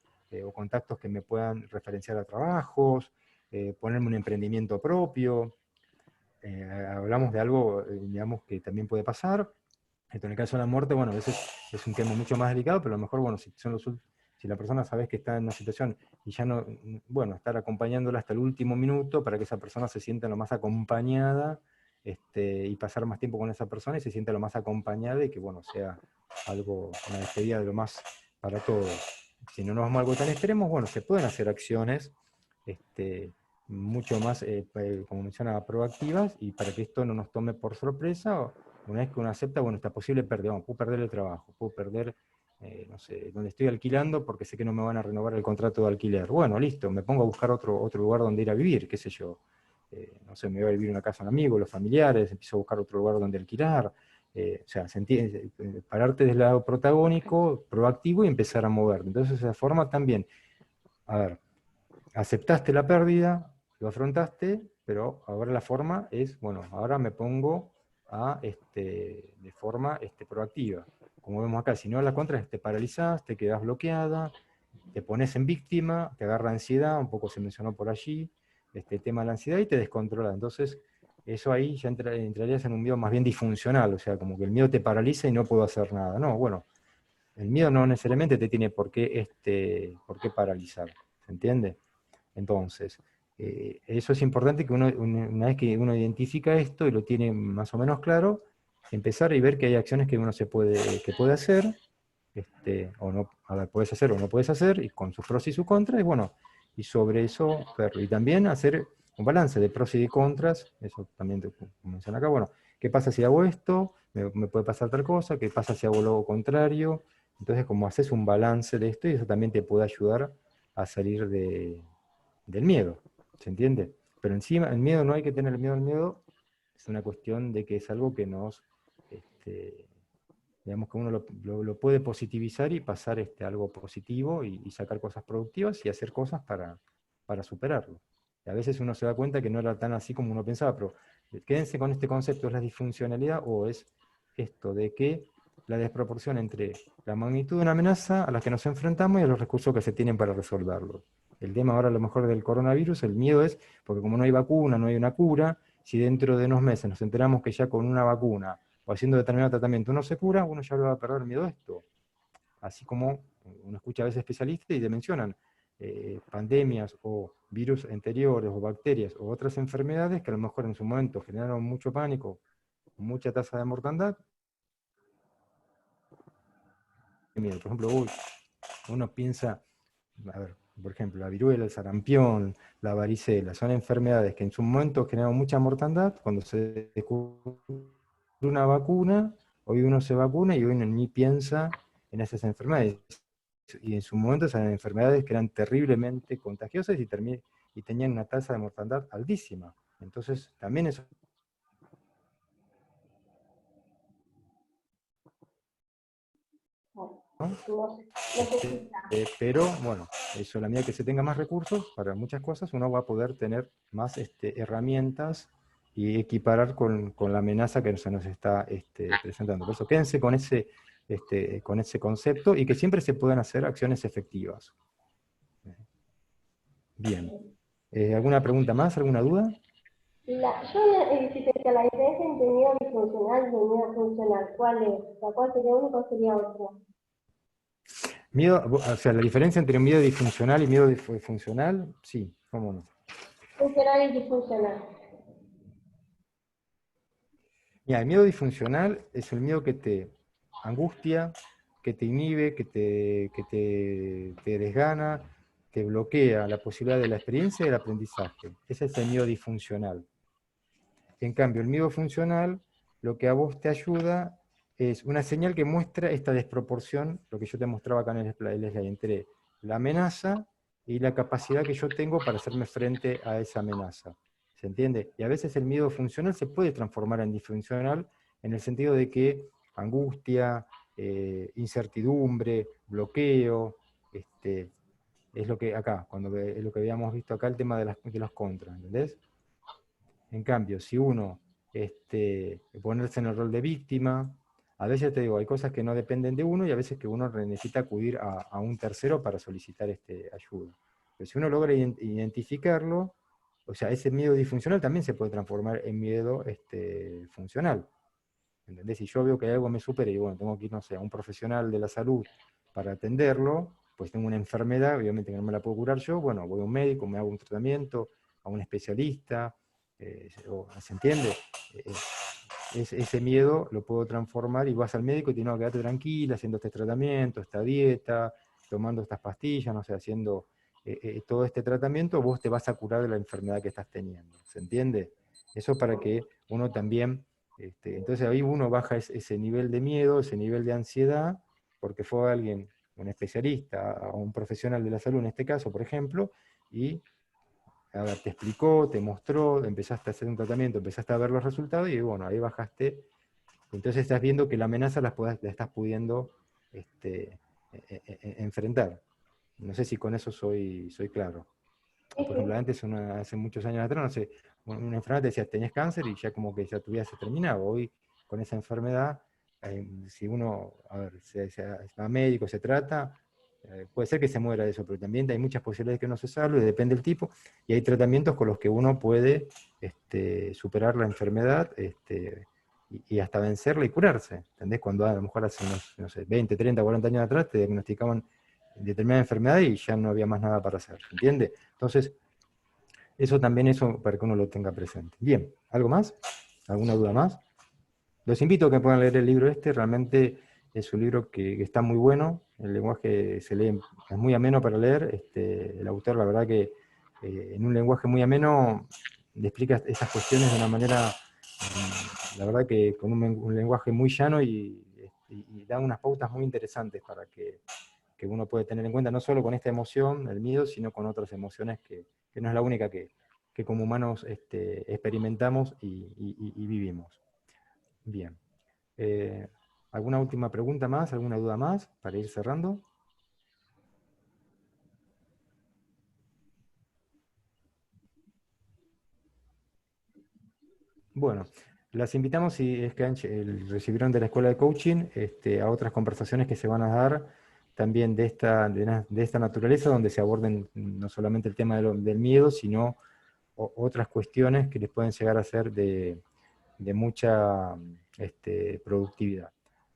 o contactos que me puedan referenciar a trabajos, ponerme un emprendimiento propio. Hablamos de algo, digamos, que también puede pasar. En el caso de la muerte, bueno, a veces es un tema mucho más delicado, pero a lo mejor, bueno, si la persona sabes que está en una situación y ya no, bueno, estar acompañándola hasta el último minuto para que esa persona se sienta lo más acompañada, y pasar más tiempo con esa persona y se sienta lo más acompañada y que, bueno, sea una despedida de lo más para todos. Si no nos vamos a algo tan extremo, bueno, se pueden hacer acciones mucho más, como mencionaba, proactivas, y para que esto no nos tome por sorpresa, una vez que uno acepta, bueno, esta posible pérdida, bueno, puedo perder el trabajo, puedo perder, no sé, donde estoy alquilando porque sé que no me van a renovar el contrato de alquiler. Bueno, listo, me pongo a buscar otro lugar donde ir a vivir, qué sé yo. No sé, me voy a vivir en una casa de un amigo, los familiares, empiezo a buscar otro lugar donde alquilar. O sea, pararte del lado protagónico, proactivo, y empezar a moverte. Entonces, de esa forma también, a ver, aceptaste la pérdida, lo afrontaste, pero ahora la forma es, bueno, ahora me pongo de forma proactiva. Como vemos acá, si no la contra, te paralizás, te quedás bloqueada, te pones en víctima, te agarra ansiedad, un poco se mencionó por allí, el tema de la ansiedad, y te descontrola. Entonces, eso ahí ya entrarías en un miedo más bien disfuncional, o sea, como que el miedo te paraliza y no puedo hacer nada. No, bueno, el miedo no necesariamente te tiene por qué paralizar, ¿se entiende? Entonces, eso es importante, que una vez que uno identifica esto y lo tiene más o menos claro, empezar y ver que hay acciones que uno que puede hacer, o no, a ver, puedes hacer o no puedes hacer, y con sus pros y sus contras, y bueno, y sobre eso verlo. Y también hacer un balance de pros y de contras, eso también te menciona acá, bueno, ¿qué pasa si hago esto? me puede pasar tal cosa, qué pasa si hago lo contrario. Entonces, como haces un balance de esto, y eso también te puede ayudar a salir del miedo, ¿se entiende? Pero encima, el miedo no hay que tener miedo al miedo, es una cuestión de que es algo que nos, digamos que uno lo puede positivizar y pasar a algo positivo y sacar cosas productivas y hacer cosas para superarlo. Y a veces uno se da cuenta que no era tan así como uno pensaba, pero quédense con este concepto, ¿es la disfuncionalidad o es esto de que la desproporción entre la magnitud de una amenaza a la que nos enfrentamos y a los recursos que se tienen para resolverlo? El tema ahora a lo mejor del coronavirus, el miedo es, porque como no hay vacuna, no hay una cura, si dentro de unos meses nos enteramos que ya con una vacuna o haciendo determinado tratamiento uno se cura, uno ya le va a perder miedo a esto. Así como uno escucha a veces especialistas y te mencionan pandemias o virus anteriores o bacterias o otras enfermedades que a lo mejor en su momento generaron mucho pánico, mucha tasa de mortandad. Por ejemplo, uno piensa, a ver, por ejemplo, la viruela, el sarampión, la varicela, son enfermedades que en su momento generaron mucha mortandad. Cuando se descubrió una vacuna, hoy uno se vacuna y hoy uno ni piensa en esas enfermedades. Y en su momento esas enfermedades que eran terriblemente contagiosas y tenían una tasa de mortandad altísima. Entonces, también eso... ¿no? Pero bueno, eso, la medida que se tenga más recursos para muchas cosas, uno va a poder tener más herramientas y equiparar con la amenaza que se nos está presentando. Por eso quédense con ese concepto y que siempre se puedan hacer acciones efectivas. Bien. ¿Alguna pregunta más? ¿Alguna duda? Yo necesito la diferencia entre miedo disfuncional y miedo funcional. ¿Cuál es? ¿Cuál sería uno y cuál sería otro? Miedo, o sea, la diferencia entre miedo disfuncional y miedo funcional, sí, cómo no. Funcional y disfuncional. Mira, el miedo disfuncional es el miedo que te angustia, que te inhibe, te desgana, que bloquea la posibilidad de la experiencia y del aprendizaje. Ese es el miedo disfuncional. En cambio, el miedo funcional, lo que a vos te ayuda es una señal que muestra esta desproporción, lo que yo te mostraba acá en el slide, entre la amenaza y la capacidad que yo tengo para hacerme frente a esa amenaza. ¿Se entiende? Y a veces el miedo funcional se puede transformar en disfuncional en el sentido de que angustia, incertidumbre, bloqueo, es lo que acá, es lo que habíamos visto acá, el tema de los contras, ¿entendés? En cambio, si uno ponerse en el rol de víctima, a veces te digo, hay cosas que no dependen de uno y a veces que uno necesita acudir a un tercero para solicitar ayuda. Pero si uno logra identificarlo, o sea, ese miedo disfuncional también se puede transformar en miedo funcional. ¿Entendés? Si yo veo que algo me supera y bueno, tengo que ir, no sé, a un profesional de la salud para atenderlo, pues tengo una enfermedad, obviamente que no me la puedo curar yo, bueno, voy a un médico, me hago un tratamiento, a un especialista, ¿se entiende? Ese miedo lo puedo transformar y vas al médico y tienes que quedarte tranquila, haciendo este tratamiento, esta dieta, tomando estas pastillas, no sé, haciendo todo este tratamiento, vos te vas a curar de la enfermedad que estás teniendo, ¿se entiende? Eso para que uno también, entonces ahí uno baja ese nivel de miedo, ese nivel de ansiedad, porque fue alguien, un especialista, o un profesional de la salud en este caso, por ejemplo, y a ver, te explicó, te mostró, empezaste a hacer un tratamiento, empezaste a ver los resultados y bueno, ahí bajaste. Entonces estás viendo que la amenaza la estás pudiendo enfrentar. No sé si con eso soy claro. Por ejemplo, antes, hace muchos años atrás, no sé, una enfermedad te decía, tenías cáncer y ya como que ya tu vida se terminaba. Hoy, con esa enfermedad, si uno, a ver, se va a médico, se trata, puede ser que se muera de eso, pero también hay muchas posibilidades que no se salve, depende del tipo, y hay tratamientos con los que uno puede superar la enfermedad y hasta vencerla y curarse. ¿Entendés? Cuando a lo mejor hace unos, no sé, 20, 30, 40 años atrás te diagnosticaban determinada enfermedad y ya no había más nada para hacer. ¿Entiende? Entonces, eso también para que uno lo tenga presente. Bien, ¿algo más? ¿Alguna duda más? Los invito a que puedan leer el libro realmente es un libro que está muy bueno, el lenguaje se lee, es muy ameno para leer, el autor la verdad que en un lenguaje muy ameno le explica estas cuestiones de una manera la verdad que con un lenguaje muy llano y da unas pautas muy interesantes para que uno puede tener en cuenta, no solo con esta emoción, el miedo, sino con otras emociones que no es la única que como humanos experimentamos y vivimos. Bien. ¿Alguna última pregunta más? ¿Alguna duda más para ir cerrando? Bueno, las invitamos, si es que recibieron de la escuela de coaching, a otras conversaciones que se van a dar también de esta naturaleza, donde se aborden no solamente el tema del miedo, sino otras cuestiones que les pueden llegar a ser de mucha productividad.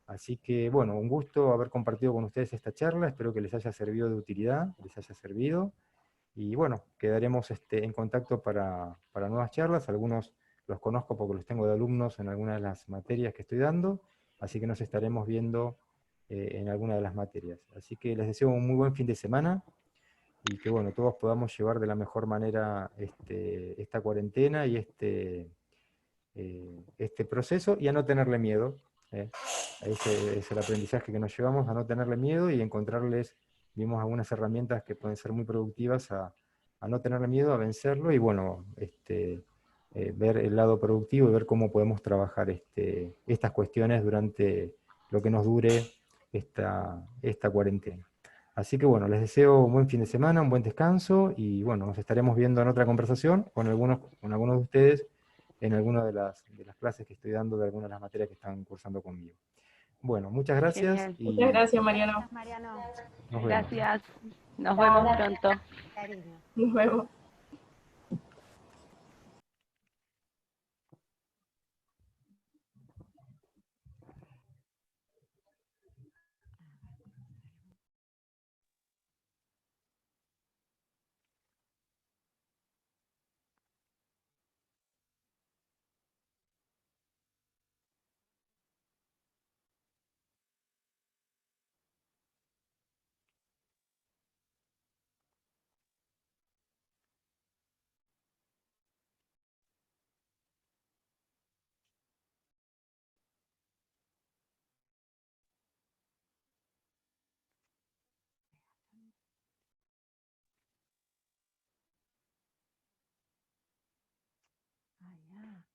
Así que, bueno, un gusto haber compartido con ustedes esta charla, espero que les haya servido de utilidad, les haya servido, y bueno, quedaremos en contacto para nuevas charlas. Algunos los conozco porque los tengo de alumnos en algunas de las materias que estoy dando, así que nos estaremos viendo en alguna de las materias. Así que les deseo un muy buen fin de semana, y que bueno, todos podamos llevar de la mejor manera esta cuarentena y este proceso, y a no tenerle miedo. Ese es el aprendizaje que nos llevamos, a no tenerle miedo y encontrarles, vimos algunas herramientas que pueden ser muy productivas a no tenerle miedo, a vencerlo, y bueno, ver el lado productivo y ver cómo podemos trabajar estas cuestiones durante lo que nos dure esta cuarentena. Así que bueno, les deseo un buen fin de semana, un buen descanso, y bueno, nos estaremos viendo en otra conversación con algunos de ustedes en alguna de las clases que estoy dando de algunas de las materias que están cursando conmigo. Bueno, muchas gracias Genial. Muchas y gracias, Mariano. Gracias, Mariano. nos vemos. Gracias. Nos Chao, vemos gracias. pronto. Cariño. Nos vemos. Ay, ya.